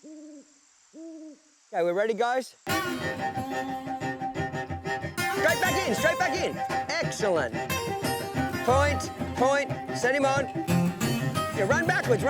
Okay, we're ready, guys? Straight back in. Excellent. Point, send him on. Yeah, run backwards.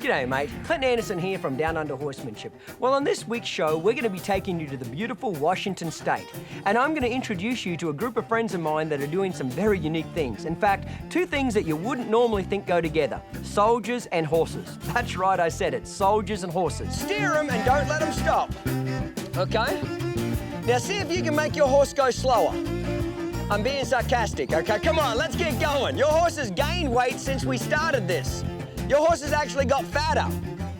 G'day, mate. Clinton Anderson here from Downunder Horsemanship. Well, on this week's show, we're going to be taking you to the beautiful Washington State. And I'm going to introduce you to a group of friends of mine that are doing some very unique things. In fact, two things that you wouldn't normally think go together. Soldiers and horses. That's right, I said it. Soldiers and horses. Steer them and don't let them stop. Okay? Now see if you can make your horse go slower. I'm being sarcastic, okay? Come on, let's get going. Your horse has gained weight since we started this. Your horse has actually got fatter.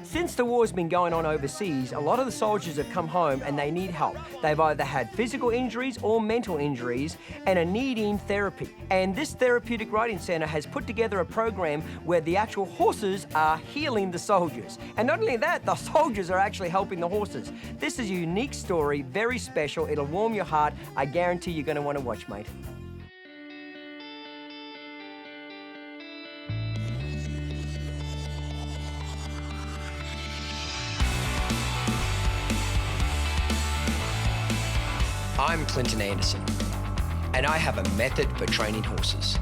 Since the war's been going on overseas, a lot of the soldiers have come home and they need help. They've either had physical injuries or mental injuries and are needing therapy. And this therapeutic riding center has put together a program where the actual horses are healing the soldiers. And not only that, the soldiers are actually helping the horses. This is a unique story, very special. It'll warm your heart. I guarantee you're gonna wanna watch, mate. I'm Clinton Anderson, and I have a method for training horses.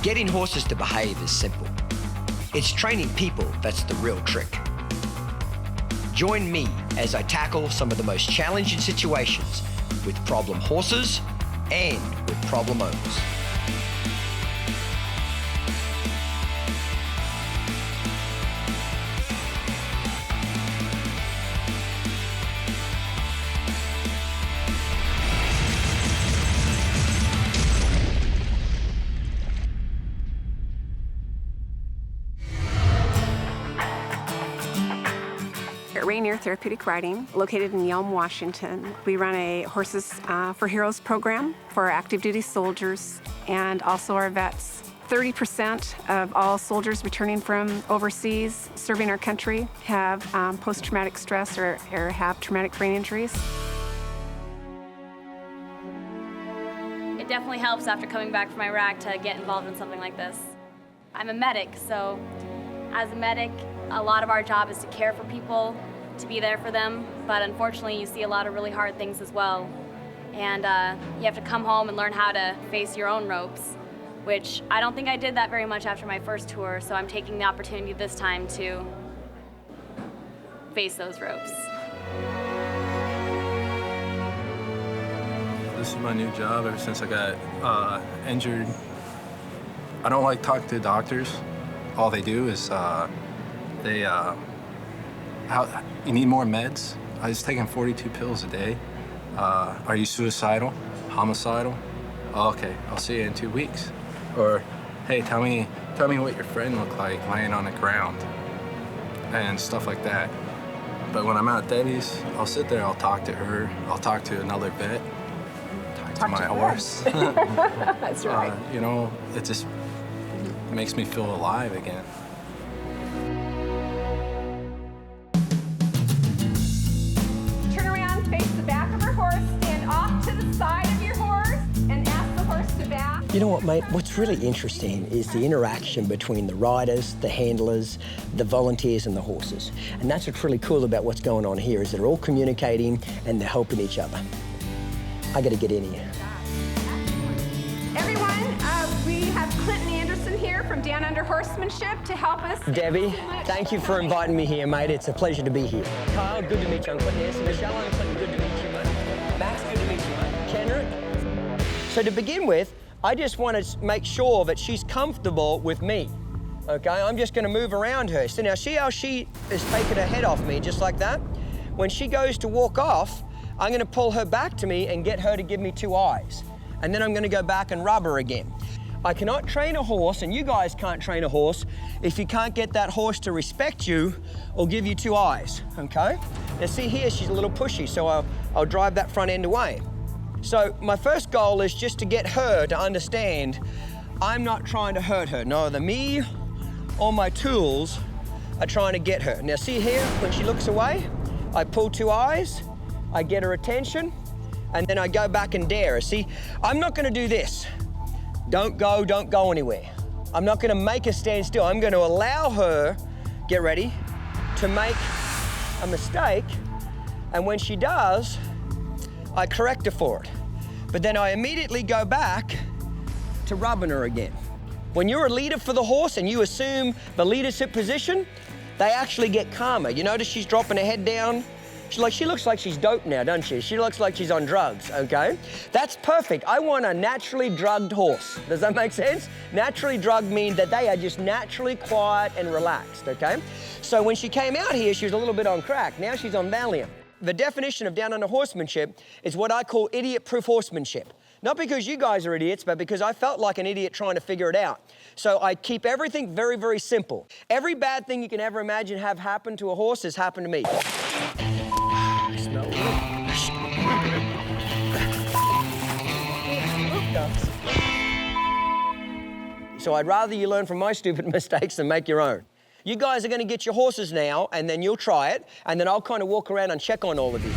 Getting horses to behave is simple. It's training people that's the real trick. Join me as I tackle some of the most challenging situations with problem horses and with problem owners. Rainier Therapeutic Riding, located in Yelm, Washington. We run a Horses for Heroes program for our active duty soldiers and also our vets. 30% of all soldiers returning from overseas serving our country have post-traumatic stress or have traumatic brain injuries. It definitely helps after coming back from Iraq to get involved in something like this. I'm a medic, so as a medic, a lot of our job is to care for people, to be there for them, but unfortunately you see a lot of really hard things as well. And you have to come home and learn how to face your own ropes, which I don't think I did that very much after my first tour, so I'm taking the opportunity this time to face those ropes. This is my new job ever since I got injured. I don't like talking to doctors. All they do is you need more meds? I was taking 42 pills a day. Are you suicidal? Homicidal? Oh, okay, I'll see you in 2 weeks. Or, hey, tell me what your friend looked like laying on the ground and stuff like that. But when I'm out at Debbie's, I'll sit there, I'll talk to her, I'll talk to another vet, talk to my horse. That's right. You know, it just makes me feel alive again. Turn around, face the back of her horse, stand off to the side of your horse, and ask the horse to back. You know what, mate? What's really interesting is the interaction between the riders, the handlers, the volunteers, and the horses. And that's what's really cool about what's going on here, is they're all communicating and they're helping each other. I gotta get in here. Everyone, we have Clinton Anderson here from Downunder Horsemanship to help us. Debbie, thank you for inviting me here, mate. It's a pleasure to be here. Kyle, good to meet you. I'm Clinton Anderson. Michelle, I'm Clinton. Good to meet you, mate. Max, good to meet you, mate. Kendrick. So to begin with, I just want to make sure that she's comfortable with me. Okay, I'm just going to move around her. So now see how she is taking her head off me, just like that? When she goes to walk off, I'm going to pull her back to me and get her to give me 2 eyes. And then I'm going to go back and rub her again. I cannot train a horse, and you guys can't train a horse, if you can't get that horse to respect you or give you 2 eyes, okay? Now see here, she's a little pushy, so I'll drive that front end away. So my first goal is just to get her to understand I'm not trying to hurt her. Neither me or my tools are trying to get her. Now see here, when she looks away, I pull 2 eyes, I get her attention, and then I go back and dare her. See, I'm not gonna do this. Don't go anywhere, I'm not gonna make her stand still. I'm gonna allow her, get ready, to make a mistake. And when she does, I correct her for it. But then I immediately go back to rubbing her again. When you're a leader for the horse and you assume the leadership position, they actually get calmer. You notice she's dropping her head down? She looks like she's doped now, doesn't she? She looks like she's on drugs, okay? That's perfect. I want a naturally drugged horse. Does that make sense? Naturally drugged means that they are just naturally quiet and relaxed, okay? So when she came out here, she was a little bit on crack. Now she's on Valium. The definition of Downunder horsemanship is what I call idiot-proof horsemanship. Not because you guys are idiots, but because I felt like an idiot trying to figure it out. So I keep everything very, very simple. Every bad thing you can ever imagine have happened to a horse has happened to me. Smell it. So I'd rather you learn from my stupid mistakes than make your own. You guys are going to get your horses now, and then you'll try it, and then I'll kind of walk around and check on all of you.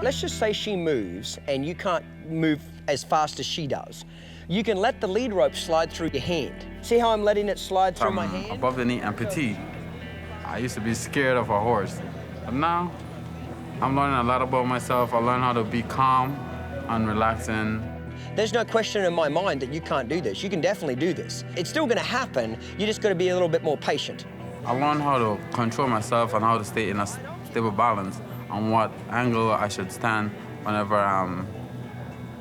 Let's just say she moves and you can't move as fast as she does. You can let the lead rope slide through your hand. See how I'm letting it slide through my hand? Above the knee and petite. I used to be scared of a horse, but now I'm learning a lot about myself. I learned how to be calm and relaxing. There's no question in my mind that you can't do this. You can definitely do this. It's still gonna happen. You just gotta be a little bit more patient. I learned how to control myself and how to stay in a stable balance on what angle I should stand whenever I'm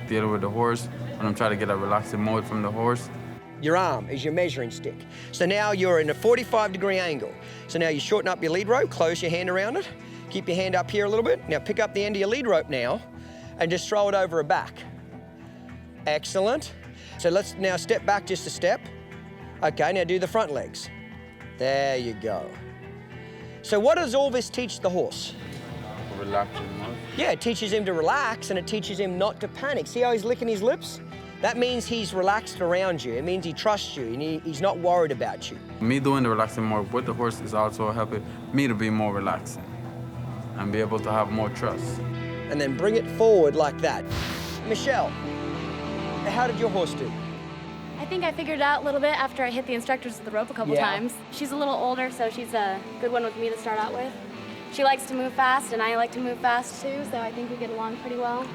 dealing with the horse, when I'm trying to get a relaxing mode from the horse. Your arm is your measuring stick. So now you're in a 45-degree angle. So now you shorten up your lead rope, close your hand around it, keep your hand up here a little bit. Now pick up the end of your lead rope now and just throw it over her back. Excellent. So let's now step back just a step. Okay, now do the front legs. There you go. So what does all this teach the horse? Relaxing mode. Yeah, it teaches him to relax and it teaches him not to panic. See how he's licking his lips? That means he's relaxed around you. It means he trusts you and he's not worried about you. Me doing the relaxing mode with the horse is also helping me to be more relaxed and be able to have more trust. And then bring it forward like that. Michelle, how did your horse do? I think I figured it out a little bit after I hit the instructors with the rope a couple times. She's a little older, so she's a good one with me to start out with. She likes to move fast, and I like to move fast too, so I think we get along pretty well.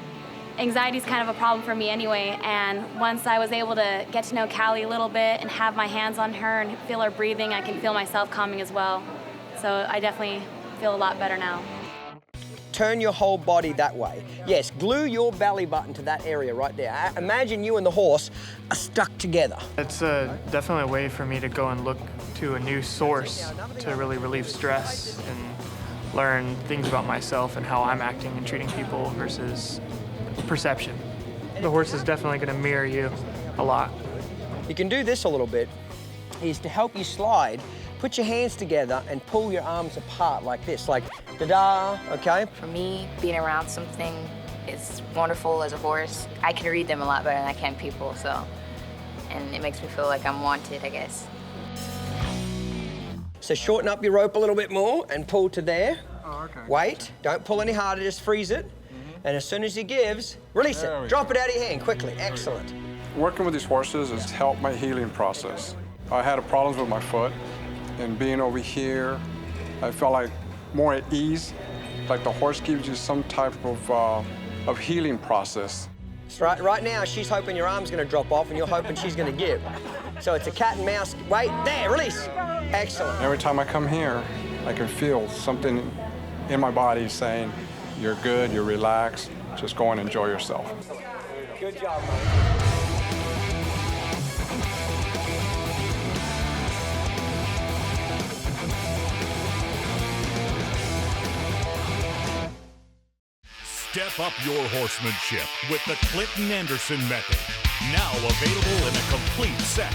Anxiety is kind of a problem for me anyway, and once I was able to get to know Callie a little bit and have my hands on her and feel her breathing, I can feel myself calming as well. So I definitely feel a lot better now. Turn your whole body that way. Yes, glue your belly button to that area right there. Imagine you and the horse are stuck together. It's definitely a way for me to go and look to a new source to really relieve stress and learn things about myself and how I'm acting and treating people versus perception. The horse is definitely going to mirror you a lot. You can do this a little bit, is to help you slide, put your hands together and pull your arms apart like this, like da-da, okay? For me, being around something is wonderful as a horse. I can read them a lot better than I can people, so, and it makes me feel like I'm wanted, I guess. So shorten up your rope a little bit more and pull to there. Oh, okay. Wait, don't pull any harder, just freeze it. And as soon as he gives, release it. Drop it out of your hand quickly, excellent. Working with these horses has helped my healing process. I had problems with my foot, and being over here, I felt like more at ease, like the horse gives you some type of healing process. Right now, she's hoping your arm's gonna drop off and you're hoping she's gonna give. So it's a cat and mouse, wait, there, release. Excellent. Every time I come here, I can feel something in my body saying, you're good, you're relaxed, just go and enjoy yourself. Good job, mate. Step up your horsemanship with the Clinton Anderson method. Now available in a complete set.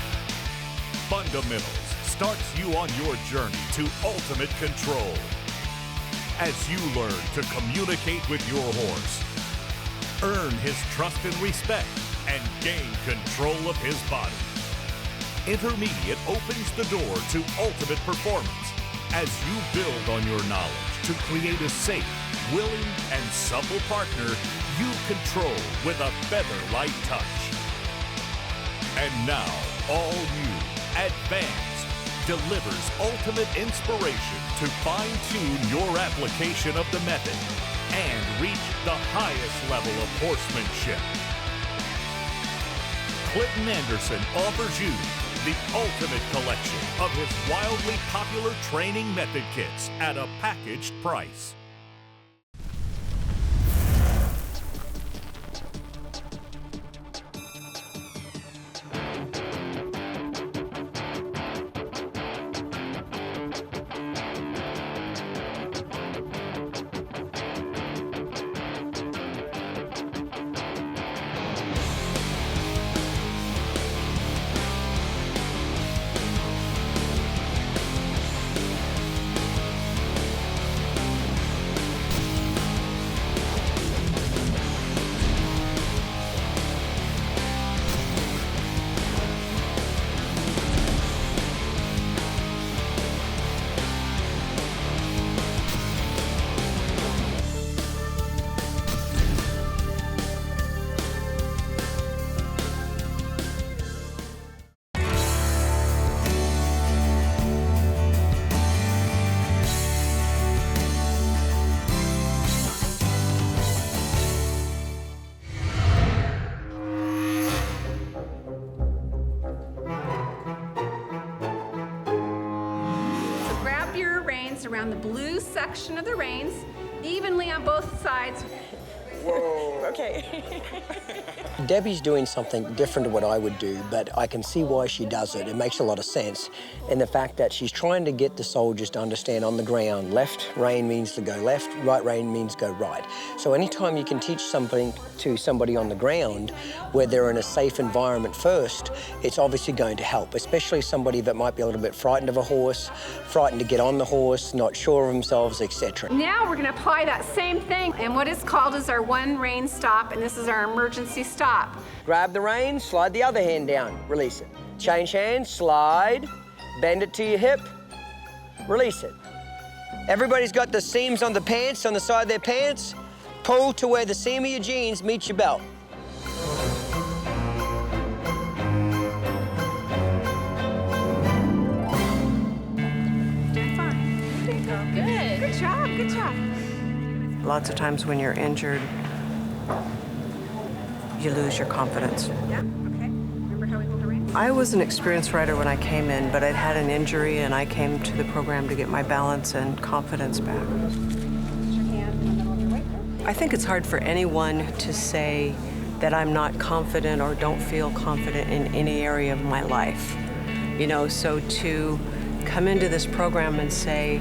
Fundamentals starts you on your journey to ultimate control. As you learn to communicate with your horse, earn his trust and respect, and gain control of his body. Intermediate opens the door to ultimate performance as you build on your knowledge to create a safe, willing, and supple partner you control with a feather-light touch. And now, all new, Advanced, delivers ultimate inspiration to fine-tune your application of the method and reach the highest level of horsemanship. Clinton Anderson offers you the ultimate collection of his wildly popular training method kits at a packaged price. Around the blue section of the reins, evenly on both sides. Whoa. Okay. Debbie's doing something different to what I would do, but I can see why she does it. It makes a lot of sense. And the fact that she's trying to get the soldiers to understand on the ground, left rein means to go left, right rein means go right. So anytime you can teach something to somebody on the ground where they're in a safe environment first, it's obviously going to help, especially somebody that might be a little bit frightened of a horse, frightened to get on the horse, not sure of themselves, etc. Now we're going to apply that same thing, and what is called is our one rein stop, and this is our emergency stop. Grab the rein, slide the other hand down, release it. Change hands, slide, bend it to your hip, release it. Everybody's got the seams on the pants, on the side of their pants. Pull to where the seam of your jeans meets your belt. Lots of times when you're injured, you lose your confidence. Yeah, okay. Remember how we hold the reins? I was an experienced rider when I came in, but I'd had an injury and I came to the program to get my balance and confidence back. Put your hand in the middle of your weight room. I think it's hard for anyone to say that I'm not confident or don't feel confident in any area of my life. You know, so to come into this program and say,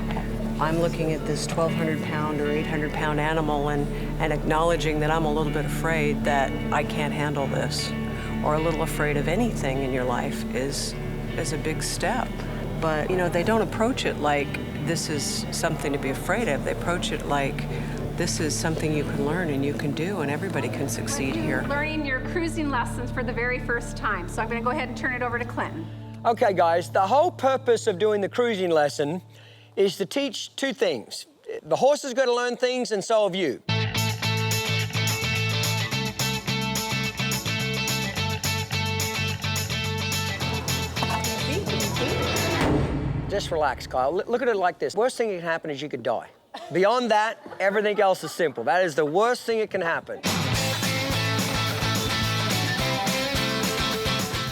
I'm looking at this 1,200-pound or 800-pound animal and acknowledging that I'm a little bit afraid that I can't handle this, or a little afraid of anything in your life is a big step. But, you know, they don't approach it like this is something to be afraid of. They approach it like this is something you can learn and you can do, and everybody can succeed here. Learning your cruising lessons for the very first time. So I'm going to go ahead and turn it over to Clinton. Okay, guys, the whole purpose of doing the cruising lesson is to teach two things. The horse has got to learn things, and so have you. Just relax, Kyle. Look at it like this. Worst thing that can happen is you could die. Beyond that, everything else is simple. That is the worst thing that can happen.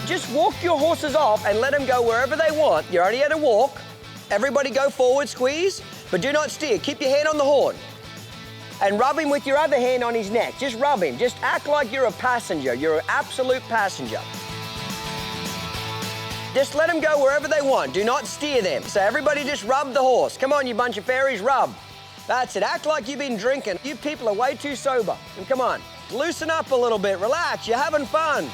Just walk your horses off and let them go wherever they want. You're only here to walk. Everybody go forward, squeeze, but do not steer. Keep your hand on the horn. And rub him with your other hand on his neck. Just rub him. Just act like you're a passenger. You're an absolute passenger. Just let them go wherever they want. Do not steer them. So everybody just rub the horse. Come on, you bunch of fairies, rub. That's it. Act like you've been drinking. You people are way too sober. And come on, loosen up a little bit. Relax. You're having fun.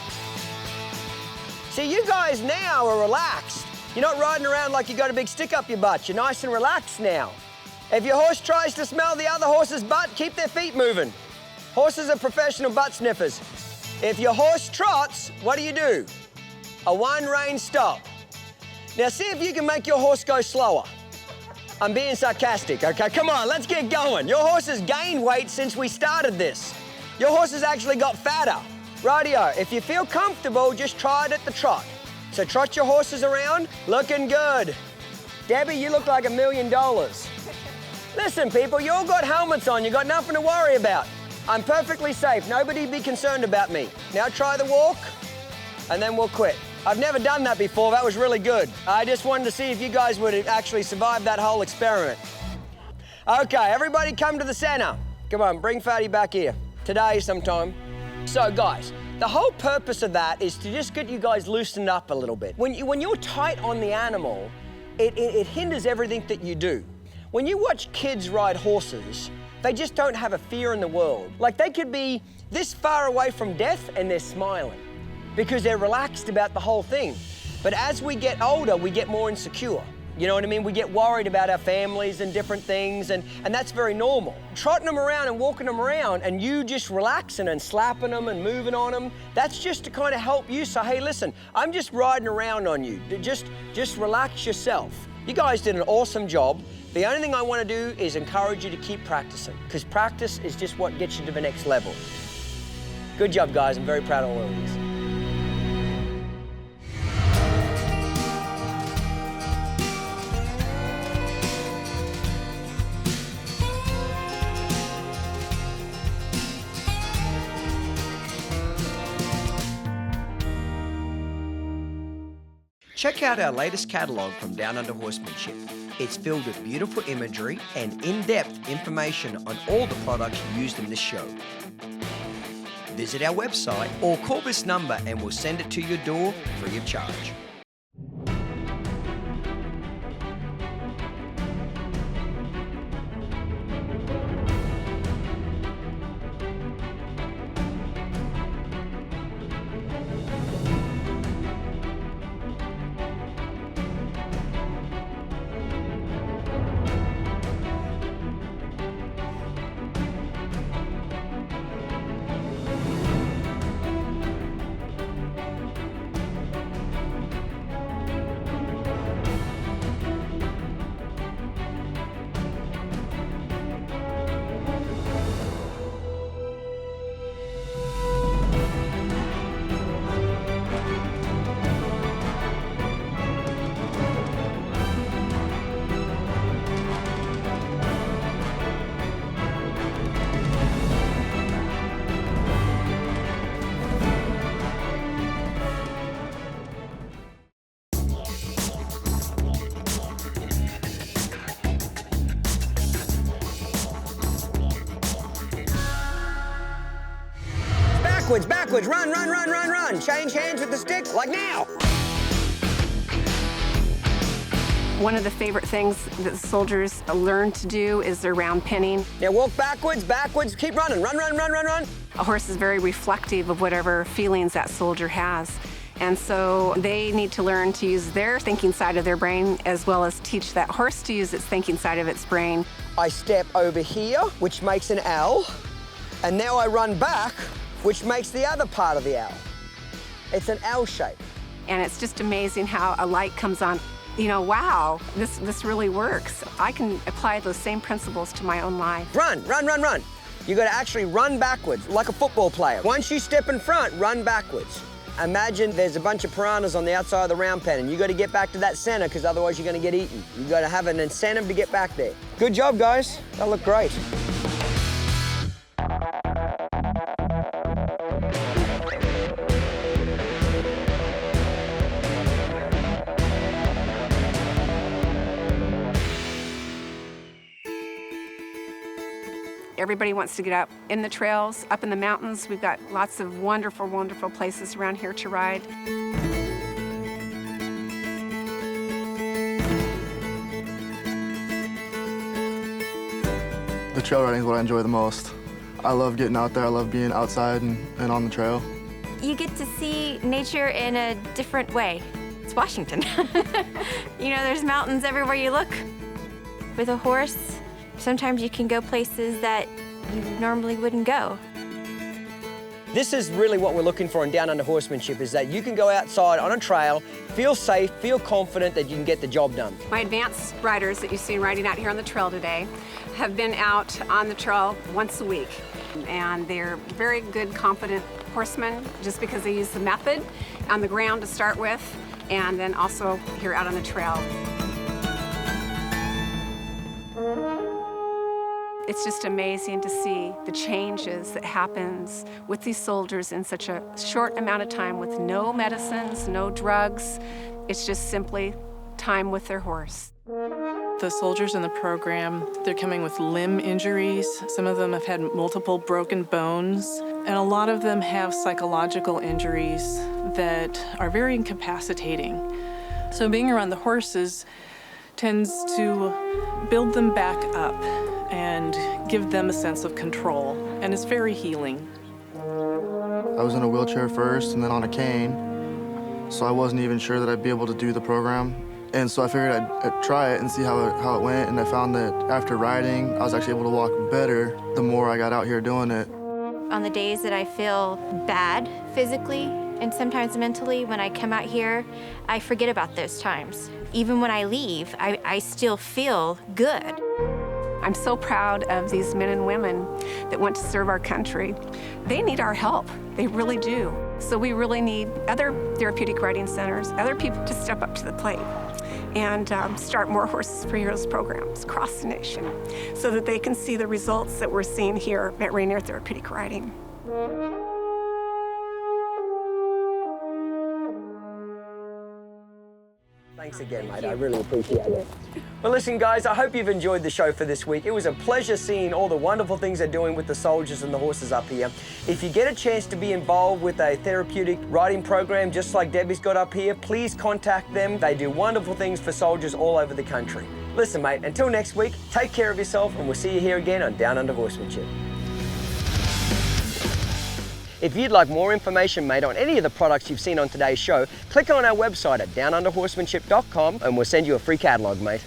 See, you guys now are relaxed. You're not riding around like you got a big stick up your butt. You're nice and relaxed now. If your horse tries to smell the other horse's butt, keep their feet moving. Horses are professional butt sniffers. If your horse trots, what do? A one-rein stop. Now see if you can make your horse go slower. I'm being sarcastic, okay? Come on, let's get going. Your horse has gained weight since we started this. Your horse has actually got fatter. Rightio, if you feel comfortable, just try it at the trot. So trot your horses around, looking good. Debbie, you look like $1 million. Listen, people, you all got helmets on. You got nothing to worry about. I'm perfectly safe. Nobody be concerned about me. Now try the walk, and then we'll quit. I've never done that before. That was really good. I just wanted to see if you guys would actually survive that whole experiment. Okay, everybody come to the center. Come on, bring Fatty back here. Today sometime. So, guys, the whole purpose of that is to just get you guys loosened up a little bit. When you're tight on the animal, it hinders everything that you do. When you watch kids ride horses, they just don't have a fear in the world. Like, they could be this far away from death and they're smiling because they're relaxed about the whole thing. But as we get older, we get more insecure. You know what I mean? We get worried about our families and different things, and that's very normal. Trotting them around and walking them around and you just relaxing and slapping them and moving on them, that's just to kind of help you say, hey, listen, I'm just riding around on you. Just relax yourself. You guys did an awesome job. The only thing I want to do is encourage you to keep practicing, because practice is just what gets you to the next level. Good job, guys. I'm very proud of all of these. Check out our latest catalogue from Downunder Horsemanship. It's filled with beautiful imagery and in-depth information on all the products used in this show. Visit our website or call this number and we'll send it to your door free of charge. backwards, backwards, run, run, run, run, run. Change hands with the stick, like now. One of the favorite things that the soldiers learn to do is their round pinning. Now walk backwards, backwards, keep running, run, run, run, run, run. A horse is very reflective of whatever feelings that soldier has. And so they need to learn to use their thinking side of their brain as well as teach that horse to use its thinking side of its brain. I step over here, which makes an L, and now I run back, which makes the other part of the L. It's an L shape. And it's just amazing how a light comes on. You know, wow, this really works. I can apply those same principles to my own life. Run, run, run, run. You got to actually run backwards, like a football player. Once you step in front, run backwards. Imagine there's a bunch of piranhas on the outside of the round pen, and you got to get back to that center, because otherwise you're going to get eaten. You got to have an incentive to get back there. Good job, guys. That looked great. Everybody wants to get up in the trails, up in the mountains. We've got lots of wonderful, wonderful places around here to ride. The trail riding is what I enjoy the most. I love getting out there. I love being outside and on the trail. You get to see nature in a different way. It's Washington. You know, there's mountains everywhere you look. With a horse, sometimes you can go places that you normally wouldn't go. This is really what we're looking for in Downunder Horsemanship, is that you can go outside on a trail, feel safe, feel confident that you can get the job done. My advanced riders that you've seen riding out here on the trail today have been out on the trail once a week. And they're very good, confident horsemen just because they use the method on the ground to start with, and then also here out on the trail. It's just amazing to see the changes that happens with these soldiers in such a short amount of time with no medicines, no drugs. It's just simply time with their horse. The soldiers in the program, they're coming with limb injuries. Some of them have had multiple broken bones, and a lot of them have psychological injuries that are very incapacitating. So being around the horses tends to build them back up and give them a sense of control, and it's very healing. I was in a wheelchair first and then on a cane, so I wasn't even sure that I'd be able to do the program. And so I figured I'd try it and see how it went, and I found that after riding, I was actually able to walk better the more I got out here doing it. On the days that I feel bad physically and sometimes mentally, when I come out here, I forget about those times. Even when I leave, I still feel good. I'm so proud of these men and women that want to serve our country. They need our help, they really do. So we really need other therapeutic riding centers, other people to step up to the plate and start more Horses for Heroes programs across the nation so that they can see the results that we're seeing here at Rainier Therapeutic Riding. Thanks again, mate. I really appreciate it. Well, listen, guys, I hope you've enjoyed the show for this week. It was a pleasure seeing all the wonderful things they're doing with the soldiers and the horses up here. If you get a chance to be involved with a therapeutic riding program just like Debbie's got up here, please contact them. They do wonderful things for soldiers all over the country. Listen, mate, until next week, take care of yourself, and we'll see you here again on Downunder Horsemanship. If you'd like more information, mate, on any of the products you've seen on today's show, click on our website at downunderhorsemanship.com and we'll send you a free catalogue, mate.